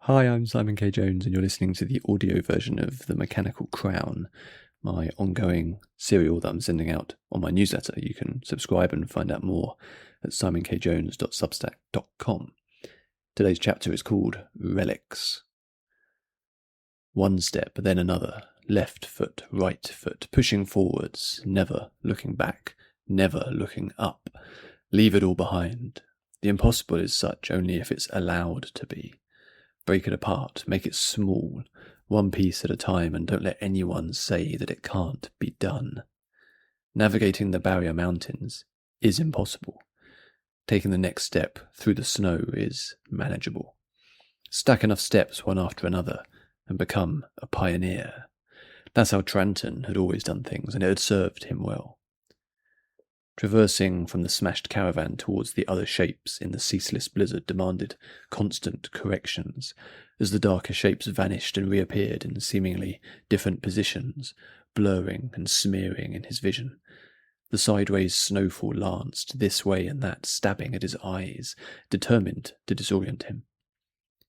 Hi, I'm Simon K. Jones, and you're listening to the audio version of The Mechanical Crown, my ongoing serial that I'm sending out on my newsletter. You can subscribe and find out more at simonkjones.substack.com. Today's chapter is called Relics. One step, then another, left foot, right foot, pushing forwards, never looking back, never looking up. Leave it all behind. The impossible is such only if it's allowed to be. Break it apart, make it small, one piece at a time, and don't let anyone say that it can't be done. Navigating the barrier mountains is impossible. Taking the next step through the snow is manageable. Stack enough steps one after another and become a pioneer. That's how Tranton had always done things, and it had served him well. Traversing from the smashed caravan towards the other shapes in the ceaseless blizzard demanded constant corrections, as the darker shapes vanished and reappeared in seemingly different positions, blurring and smearing in his vision. The sideways snowfall lanced this way and that, stabbing at his eyes, determined to disorient him.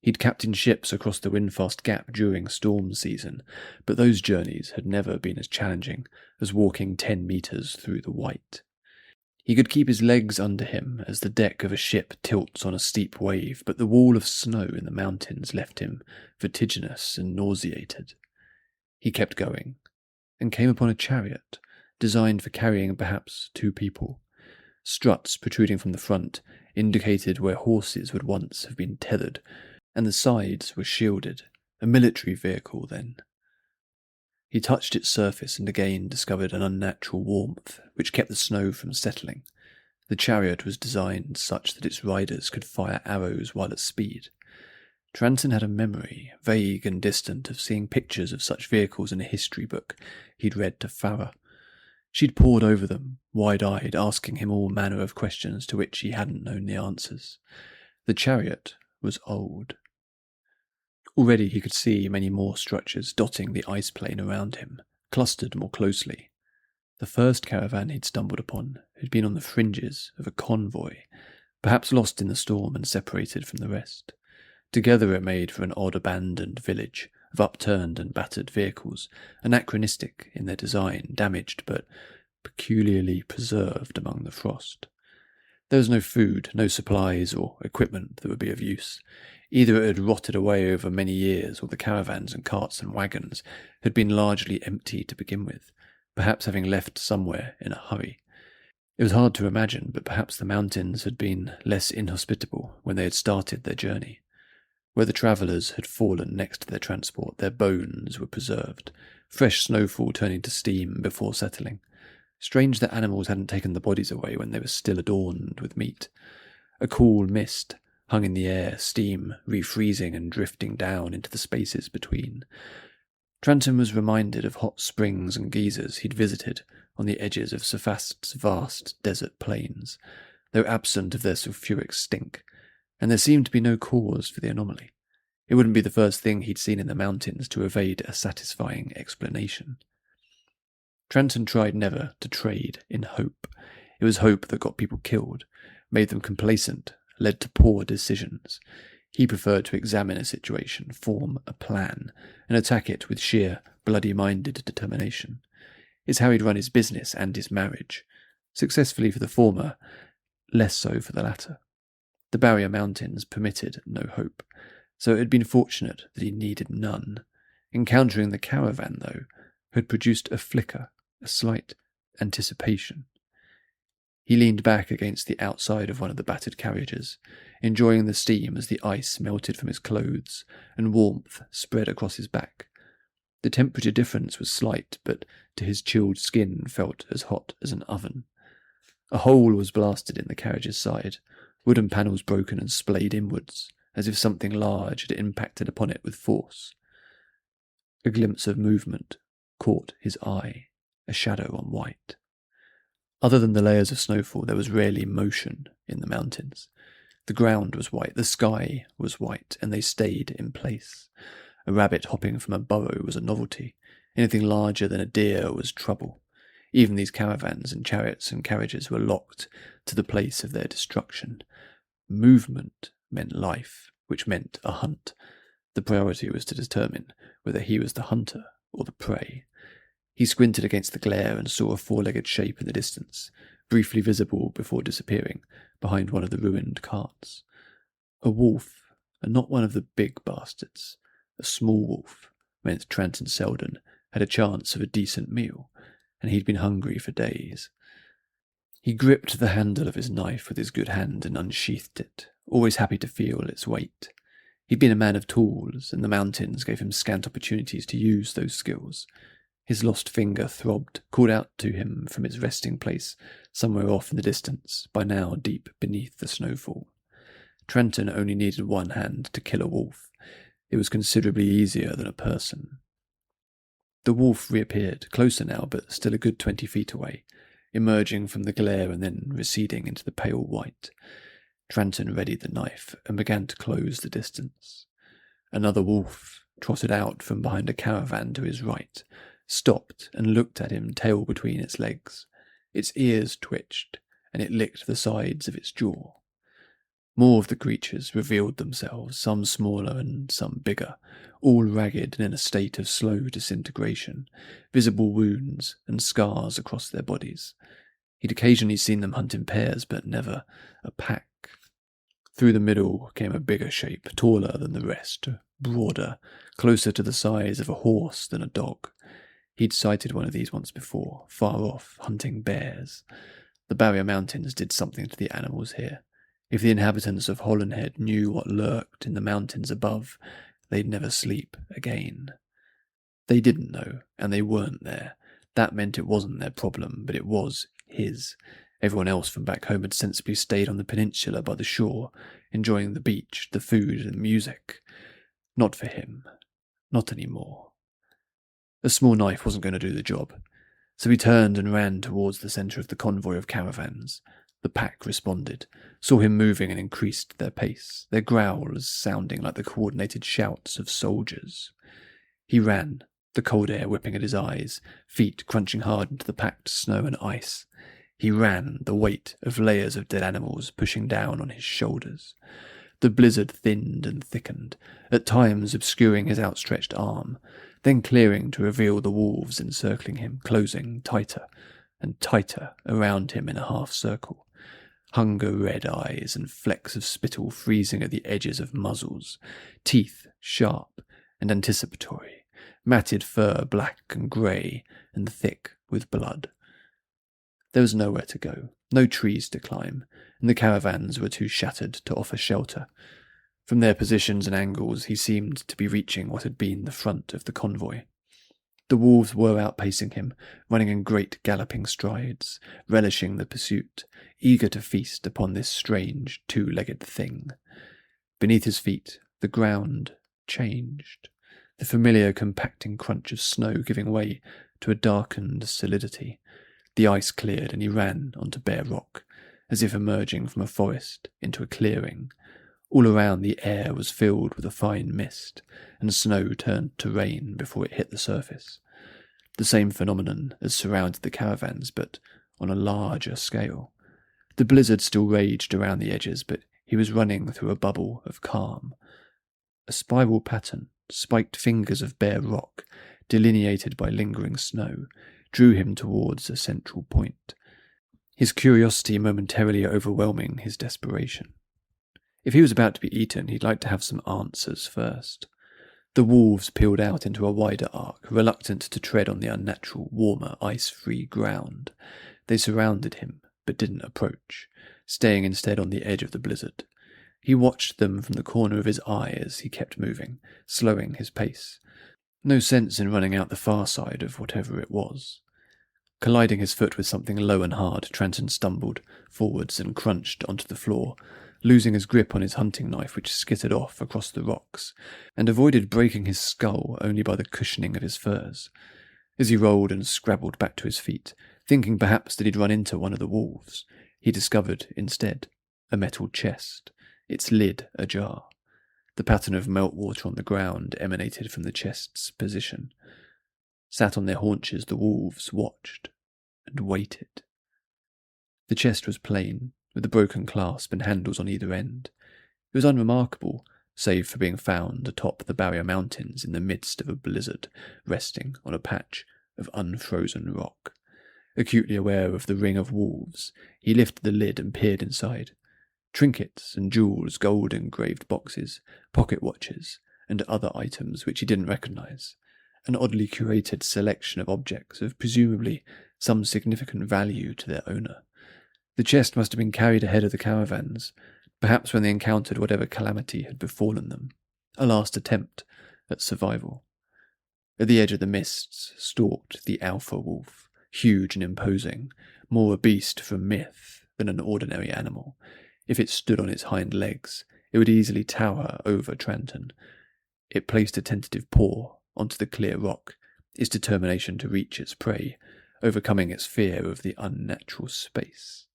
He'd captained ships across the windfast gap during storm season, but those journeys had never been as challenging as walking 10 meters through the white. He could keep his legs under him as the deck of a ship tilts on a steep wave, but the wall of snow in the mountains left him vertiginous and nauseated. He kept going, and came upon a chariot, designed for carrying perhaps 2 people. Struts protruding from the front indicated where horses would once have been tethered, and the sides were shielded, a military vehicle then. He touched its surface and again discovered an unnatural warmth which kept the snow from settling. The chariot was designed such that its riders could fire arrows while at speed. Tranton had a memory, vague and distant, of seeing pictures of such vehicles in a history book he'd read to Farah. She'd pored over them, wide-eyed, asking him all manner of questions to which he hadn't known the answers. The chariot was old. Already he could see many more structures dotting the ice plain around him, clustered more closely. The first caravan he'd stumbled upon had been on the fringes of a convoy, perhaps lost in the storm and separated from the rest. Together it made for an odd abandoned village of upturned and battered vehicles, anachronistic in their design, damaged but peculiarly preserved among the frost. There was no food, no supplies or equipment that would be of use. Either it had rotted away over many years, or the caravans and carts and wagons had been largely empty to begin with, perhaps having left somewhere in a hurry. It was hard to imagine, but perhaps the mountains had been less inhospitable when they had started their journey. Where the travellers had fallen next to their transport, their bones were preserved, fresh snowfall turning to steam before settling. Strange that animals hadn't taken the bodies away when they were still adorned with meat. A cool mist hung in the air, steam refreezing and drifting down into the spaces between. Tranton was reminded of hot springs and geysers he'd visited on the edges of Cephast's vast desert plains, though absent of their sulphuric stink, and there seemed to be no cause for the anomaly. It wouldn't be the first thing he'd seen in the mountains to evade a satisfying explanation. Tranton tried never to trade in hope. It was hope that got people killed, made them complacent, led to poor decisions. He preferred to examine a situation, form a plan, and attack it with sheer, bloody-minded determination. It's how he'd run his business and his marriage. Successfully for the former, less so for the latter. The barrier mountains permitted no hope, so it had been fortunate that he needed none. Encountering the caravan, though, had produced a flicker, a slight anticipation. He leaned back against the outside of one of the battered carriages, enjoying the steam as the ice melted from his clothes and warmth spread across his back. The temperature difference was slight, but to his chilled skin felt as hot as an oven. A hole was blasted in the carriage's side, wooden panels broken and splayed inwards, as if something large had impacted upon it with force. A glimpse of movement caught his eye, a shadow on white. Other than the layers of snowfall, there was rarely motion in the mountains. The ground was white, the sky was white, and they stayed in place. A rabbit hopping from a burrow was a novelty. Anything larger than a deer was trouble. Even these caravans and chariots and carriages were locked to the place of their destruction. Movement meant life, which meant a hunt. The priority was to determine whether he was the hunter or the prey. He squinted against the glare and saw a four-legged shape in the distance, briefly visible before disappearing behind one of the ruined carts. A wolf, and not one of the big bastards. A small wolf meant Tranton Seldon had a chance of a decent meal, and he'd been hungry for days. He gripped the handle of his knife with his good hand and unsheathed it, always happy to feel its weight. He'd been a man of tools, and the mountains gave him scant opportunities to use those skills. His lost finger throbbed, called out to him from its resting place, somewhere off in the distance, by now deep beneath the snowfall. Tranton only needed one hand to kill a wolf. It was considerably easier than a person. The wolf reappeared, closer now, but still a good 20 feet away, emerging from the glare and then receding into the pale white. Tranton readied the knife and began to close the distance. Another wolf trotted out from behind a caravan to his right, stopped and looked at him, tail between its legs. Its ears twitched, and it licked the sides of its jaw. More of the creatures revealed themselves, some smaller and some bigger, all ragged and in a state of slow disintegration, visible wounds and scars across their bodies. He'd occasionally seen them hunt in pairs, but never a pack. Through the middle came a bigger shape, taller than the rest, broader, closer to the size of a horse than a dog. He'd sighted one of these once before, far off, hunting bears. The Barrier Mountains did something to the animals here. If the inhabitants of Hollenhead knew what lurked in the mountains above, they'd never sleep again. They didn't know, and they weren't there. That meant it wasn't their problem, but it was his. Everyone else from back home had sensibly stayed on the peninsula by the shore, enjoying the beach, the food, and the music. Not for him. Not anymore. A small knife wasn't going to do the job, so he turned and ran towards the centre of the convoy of caravans. The pack responded, saw him moving and increased their pace, their growls sounding like the coordinated shouts of soldiers. He ran, the cold air whipping at his eyes, feet crunching hard into the packed snow and ice. He ran, the weight of layers of dead animals pushing down on his shoulders. The blizzard thinned and thickened, at times obscuring his outstretched arm, then clearing to reveal the wolves encircling him, closing tighter and tighter around him in a half-circle. Hunger-red eyes and flecks of spittle freezing at the edges of muzzles, teeth sharp and anticipatory, matted fur black and grey and thick with blood. There was nowhere to go, no trees to climb, and the caravans were too shattered to offer shelter. From their positions and angles he seemed to be reaching what had been the front of the convoy. The wolves were outpacing him, running in great galloping strides, relishing the pursuit, eager to feast upon this strange two-legged thing. Beneath his feet, the ground changed, the familiar compacting crunch of snow giving way to a darkened solidity. The ice cleared and he ran onto bare rock, as if emerging from a forest into a clearing. All around the air was filled with a fine mist, and snow turned to rain before it hit the surface. The same phenomenon as surrounded the caravans, but on a larger scale. The blizzard still raged around the edges, but he was running through a bubble of calm. A spiral pattern, spiked fingers of bare rock, delineated by lingering snow, drew him towards a central point, his curiosity momentarily overwhelming his desperation. If he was about to be eaten, he'd like to have some answers first. The wolves peeled out into a wider arc, reluctant to tread on the unnatural, warmer, ice-free ground. They surrounded him, but didn't approach, staying instead on the edge of the blizzard. He watched them from the corner of his eye as he kept moving, slowing his pace. No sense in running out the far side of whatever it was. Colliding his foot with something low and hard, Tranton stumbled forwards and crunched onto the floor, losing his grip on his hunting knife, which skittered off across the rocks, and avoided breaking his skull only by the cushioning of his furs. As he rolled and scrabbled back to his feet, thinking perhaps that he'd run into one of the wolves, he discovered, instead, a metal chest, its lid ajar. The pattern of meltwater on the ground emanated from the chest's position. Sat on their haunches, the wolves watched and waited. The chest was plain, with a broken clasp and handles on either end. It was unremarkable, save for being found atop the barrier mountains in the midst of a blizzard, resting on a patch of unfrozen rock. Acutely aware of the ring of wolves, he lifted the lid and peered inside. Trinkets and jewels, gold-engraved boxes, pocket watches, and other items which he didn't recognize. An oddly curated selection of objects of presumably some significant value to their owner. The chest must have been carried ahead of the caravans, perhaps when they encountered whatever calamity had befallen them, a last attempt at survival. At the edge of the mists stalked the alpha wolf, huge and imposing, more a beast from myth than an ordinary animal. If it stood on its hind legs, it would easily tower over Tranton. It placed a tentative paw onto the clear rock, its determination to reach its prey, overcoming its fear of the unnatural space.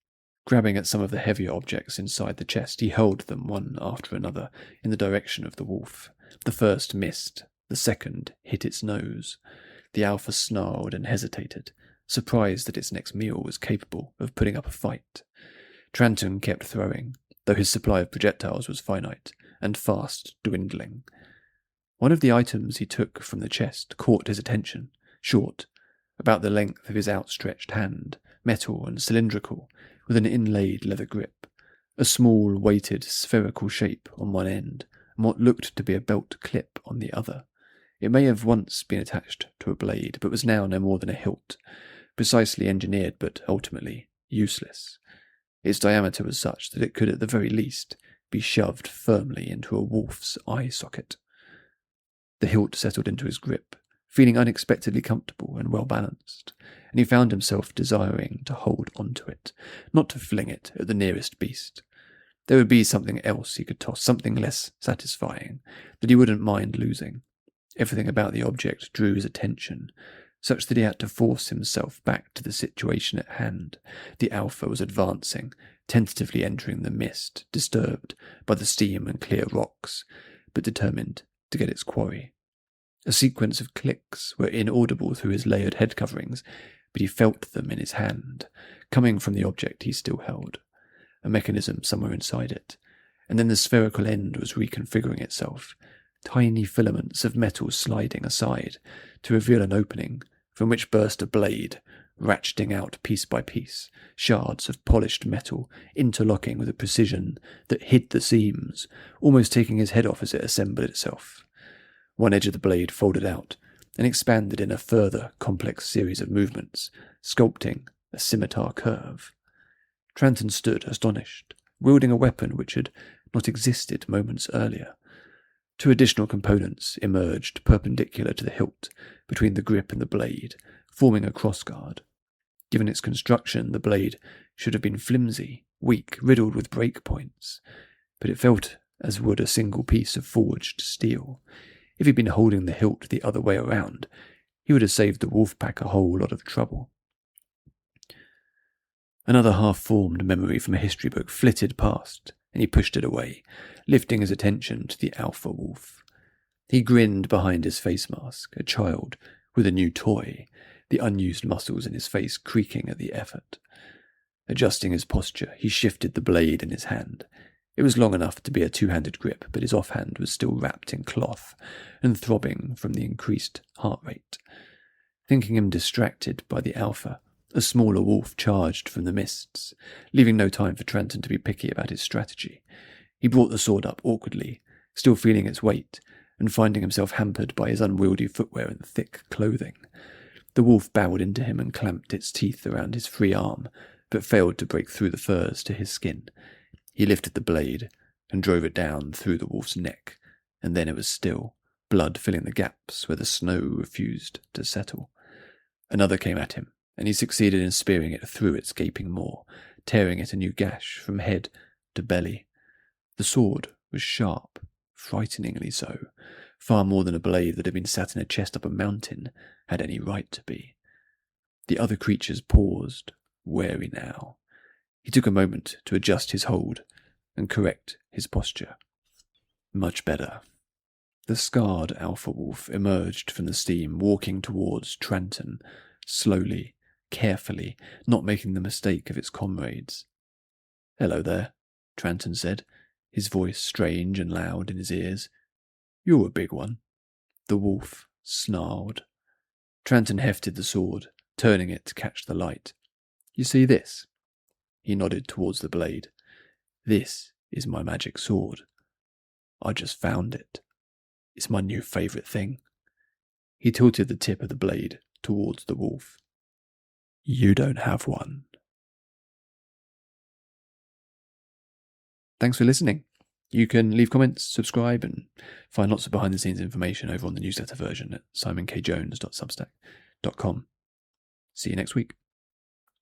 Grabbing at some of the heavier objects inside the chest, he hurled them one after another in the direction of the wolf. The first missed, the second hit its nose. The alpha snarled and hesitated, surprised that its next meal was capable of putting up a fight. Tranton kept throwing, though his supply of projectiles was finite and fast dwindling. One of the items he took from the chest caught his attention, short, about the length of his outstretched hand, metal and cylindrical, with an inlaid leather grip, a small, weighted, spherical shape on one end, and what looked to be a belt clip on the other. It may have once been attached to a blade, but was now no more than a hilt, precisely engineered but ultimately useless. Its diameter was such that it could at the very least be shoved firmly into a wolf's eye socket. The hilt settled into his grip, feeling unexpectedly comfortable and well-balanced, and he found himself desiring to hold onto it, not to fling it at the nearest beast. There would be something else he could toss, something less satisfying, that he wouldn't mind losing. Everything about the object drew his attention, such that he had to force himself back to the situation at hand. The alpha was advancing, tentatively entering the mist, disturbed by the steam and clear rocks, but determined to get its quarry. A sequence of clicks were inaudible through his layered head coverings, but he felt them in his hand, coming from the object he still held, a mechanism somewhere inside it, and then the spherical end was reconfiguring itself, tiny filaments of metal sliding aside to reveal an opening from which burst a blade, ratcheting out piece by piece, shards of polished metal interlocking with a precision that hid the seams, almost taking his head off as it assembled itself. One edge of the blade folded out and expanded in a further complex series of movements, sculpting a scimitar curve. Tranton stood astonished, wielding a weapon which had not existed moments earlier. Two additional components emerged perpendicular to the hilt between the grip and the blade, forming a crossguard. Given its construction, the blade should have been flimsy, weak, riddled with break points, but it felt as would a single piece of forged steel. If he'd been holding the hilt the other way around, he would have saved the wolf pack a whole lot of trouble. Another half-formed memory from a history book flitted past, and he pushed it away, lifting his attention to the alpha wolf. He grinned behind his face mask, a child with a new toy, the unused muscles in his face creaking at the effort. Adjusting his posture, he shifted the blade in his hand. It was long enough to be a two-handed grip, but his offhand was still wrapped in cloth and throbbing from the increased heart rate. Thinking him distracted by the alpha, a smaller wolf charged from the mists, leaving no time for Tranton to be picky about his strategy. He brought the sword up awkwardly, still feeling its weight, and finding himself hampered by his unwieldy footwear and thick clothing. The wolf bowed into him and clamped its teeth around his free arm, but failed to break through the furs to his skin. He lifted the blade and drove it down through the wolf's neck, and then it was still, blood filling the gaps where the snow refused to settle. Another came at him, and he succeeded in spearing it through its gaping maw, tearing it a new gash from head to belly. The sword was sharp, frighteningly so, far more than a blade that had been sat in a chest up a mountain had any right to be. The other creatures paused, wary now. He took a moment to adjust his hold and correct his posture. Much better. The scarred alpha wolf emerged from the steam, walking towards Tranton, slowly, carefully, not making the mistake of its comrades. "Hello there," Tranton said, his voice strange and loud in his ears. "You're a big one." The wolf snarled. Tranton hefted the sword, turning it to catch the light. "You see this?" He nodded towards the blade. "This is my magic sword. I just found it. It's my new favourite thing." He tilted the tip of the blade towards the wolf. "You don't have one." Thanks for listening. You can leave comments, subscribe, and find lots of behind-the-scenes information over on the newsletter version at simonkjones.substack.com. See you next week.